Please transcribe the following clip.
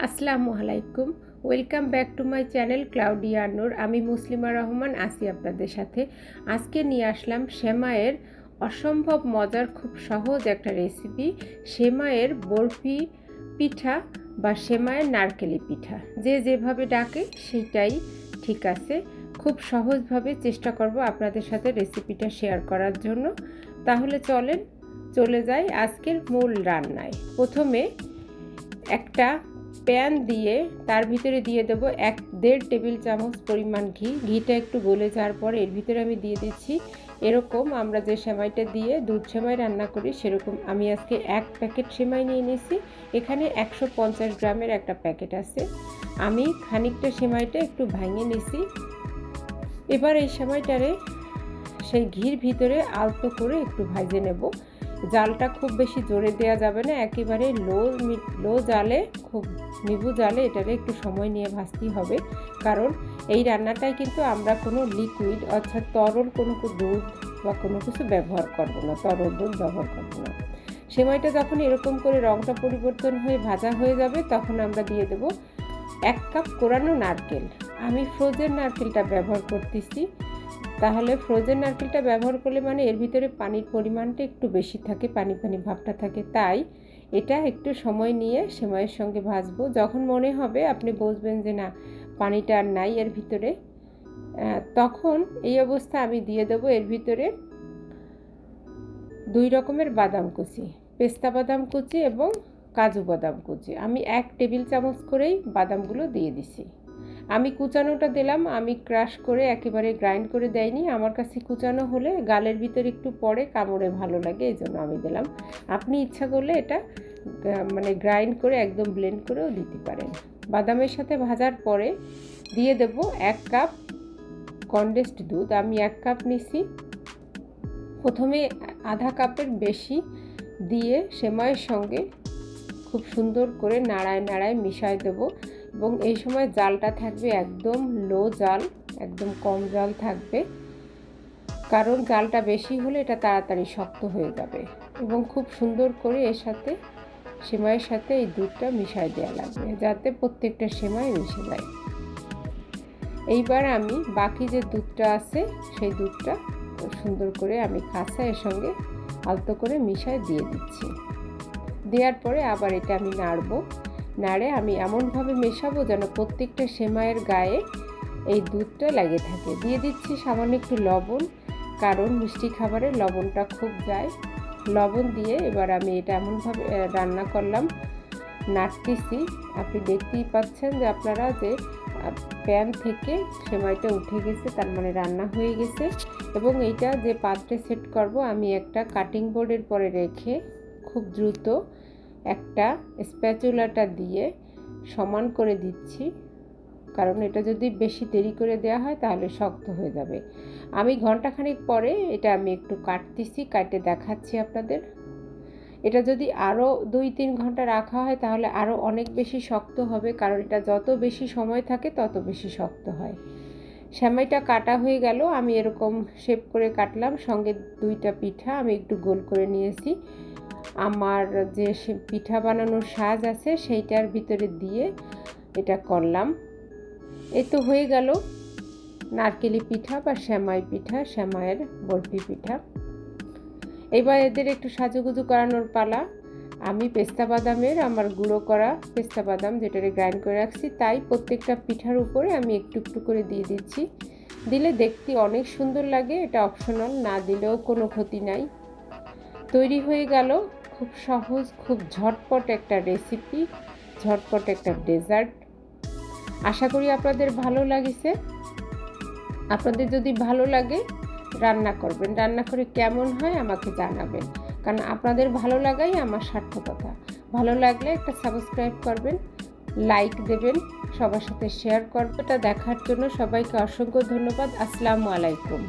আসসালামু আলাইকুম। Welcome back to my channel Claudia Noor. আমি মুসলিমা রহমান আছি আপনাদের সাথে। আজকে নিয়ে আসলাম সেমাইয়ের অসম্ভব মজার খুব সহজ একটা রেসিপি, সেমাইয়ের বরফি পিঠা বা সেমাইয়ের নারকেলি পিঠা। যে যেভাবে ডাকে সেটাই ঠিক আছে। খুব সহজভাবে চেষ্টা করব আপনাদের সাথে রেসিপিটা শেয়ার করার জন্য। তাহলে চলে যাই আজকের মূল রান্নায়। প্রথমে একটা প্যান দিয়ে তার ভিতরে দিয়ে দেব 1-1.5 টেবিল চামচ পরিমাণ ঘি। ঘিটা একটু গলে যাওয়ার পর এর ভিতরে আমি দিয়ে দিচ্ছি এরকম আমরা যে সেমাইটা দিয়ে দুধ সেমাই রান্না করি সেরকম আমি আজকে 1 প্যাকেট সেমাই নিয়ে নিয়েছি। এখানে 150 গ্রামের একটা প্যাকেট আছে। আমি খানিকটা সেমাইটা একটু ভেঙে নিয়েছি। এবার এই সেমাইটারে সেই ঘির ভিতরে আলতো করে একটু ভাজে নেব। জালটা খুব বেশি জোরে দেওয়া যাবে না, একেবারে লো জালে, খুব নিভু জালে এটারে একটু সময় নিয়ে ভাজতেই হবে। কারণ এই রান্নাটায় কিন্তু আমরা কোনো লিকুইড অর্থাৎ তরল কোনো দুধ বা কোনো কিছু ব্যবহার করব না, তরল দুধ ব্যবহার করব না। সেমাইটা যখন এরকম করে রঙটা পরিবর্তন হয়ে ভাজা হয়ে যাবে তখন আমরা দিয়ে দেব 1 কাপ কোরানো নারকেল। আমি ফ্রোজেন নারকেলটা ব্যবহার করতেছি। তাহলে ফ্রোজেন নারকেলটা ব্যবহার করলে মানে এর ভিতরে পানির পরিমাণটা একটু বেশি থাকে, পানি পানি ভাবটা থাকে, তাই এটা একটু সময় নিয়ে সেমাইয়ের সঙ্গে ভাজবো। যখন মনে হবে আপনি বুঝবেন যে না পানিটা আর নাই এর ভিতরে, তখন এই অবস্থা আমি দিয়ে দেবো এর ভিতরে 2 রকমের বাদাম কুচি, পেস্তা বাদাম কুচি এবং কাজু বাদাম কুচি। আমি 1 টেবিল চামচ করেই বাদামগুলো দিয়ে দিছি। আমি কুচানোটা দিলাম, আমি ক্রাশ করে একেবারে গ্রাইন্ড করে দেয়নি। আমার কাছে কুচানো হলে গালের ভিতরে একটু পড়ে, কামড়ে ভালো লাগে, এই জন্য আমি দিলাম। আপনি ইচ্ছা করলে এটা মানে গ্রাইন্ড করে একদম ব্লেন্ড করেও দিতে পারেন। বাদামের সাথে ভাজার পরে দিয়ে দেব 1 কাপ কনডেন্সড দুধ। আমি 1 কাপ নিছি। প্রথমে আধা কাপের বেশি দিয়ে সেমাইয়ের সঙ্গে খুব সুন্দর করে নাড়ায় মিশায় দেবো। এবং এই সময় জালটা থাকবে একদম লো জাল, একদম কম জাল থাকবে, কারণ জালটা বেশি হলে এটা তাড়াতাড়ি শক্ত হয়ে যাবে। এবং খুব সুন্দর করে এর সাথে সেমাইয়ের সাথে এই দুধটা মিশায় দেওয়া লাগবে যাতে প্রত্যেকটা সেমাই মিশে যায়। এইবার আমি বাকি যে দুধটা আছে সেই দুধটা সুন্দর করে আমি কাঁচা এর সঙ্গে আলতো করে মিশায় দিয়ে দিচ্ছি। দেওয়ার পরে আবার এটা আমি নাড়ে আমি এমনভাবে মেশাবো যেন প্রত্যেকটা সেমাইয়ের গায়ে এই দুধটা লেগে থাকে। দিয়ে দিচ্ছি সামান্য একটু লবণ, কারণ মিষ্টি খাবারে লবণটা খুব যায়। লবণ দিয়ে এবার আমি এটা এমনভাবে রান্না করলাম, নাড়তেছি। আপনি দেখতেই পাচ্ছেন যে আপনারা যে প্যান থেকে সেমাইটা উঠে গেছে, তার মানে রান্না হয়ে গেছে। এবং এইটা যে পাত্রে সেট করব আমি একটা কাটিং বোর্ডের পরে রেখে খুব দ্রুত একটা স্প্যাচুলাটা দিয়ে সমান করে দিচ্ছি, কারণ এটা যদি বেশি দেরি করে দেওয়া হয় তাহলে শক্ত হয়ে যাবে। আমি ঘন্টাখানেক পরে এটা আমি একটু কাটতেছি, কাটে দেখাচ্ছি আপনাদের। এটা যদি আরও 2-3 ঘন্টা রাখা হয় তাহলে আরও অনেক বেশি শক্ত হবে, কারণ এটা যত বেশি সময় থাকে তত বেশি শক্ত হয়। সেমাইটা কাটা হয়ে গেল, আমি এরকম শেপ করে কাটলাম। সঙ্গে 2টা পিঠা আমি একটু গোল করে নিয়েছি। আমার যে পিঠা বানানোর সাজ আছে সেইটার ভিতরে দিয়ে এটা করলাম। এই তো হয়ে গেল নারকেলি পিঠা বা সেমাই পিঠা, সেমাইয়ের বরফি পিঠা। এবার এদের একটু সাজুগুজু করানোর পালা। আমি পেস্তা বাদামের আমার গুঁড়ো করা পেস্তা বাদাম যেটারে গ্রাইন্ড করে রাখছি, তাই প্রত্যেকটা পিঠার উপরে আমি একটু একটু করে দিয়ে দিচ্ছি। দিলে দেখতে অনেক সুন্দর লাগে, এটা অপশনাল, না দিলেও কোনো ক্ষতি নাই। তৈরি হয়ে গেল খুব সহজ, খুব ঝটপট একটা রেসিপি, ঝটপট একটা ডেজার্ট। আশা করি আপনাদের ভালো লাগছে। আপনাদের যদি ভালো লাগে রান্না করবেন, রান্না করে কেমন হয় আমাকে জানাবেন, কারণ আপনাদের ভালো লাগাই আমার সার্থকতা। ভালো লাগলে একটা সাবস্ক্রাইব করবেন, লাইক দেবেন, সবার সাথে শেয়ার করবেন। এটা দেখার জন্য সবাইকে অসংখ্য ধন্যবাদ। আসসালামু আলাইকুম।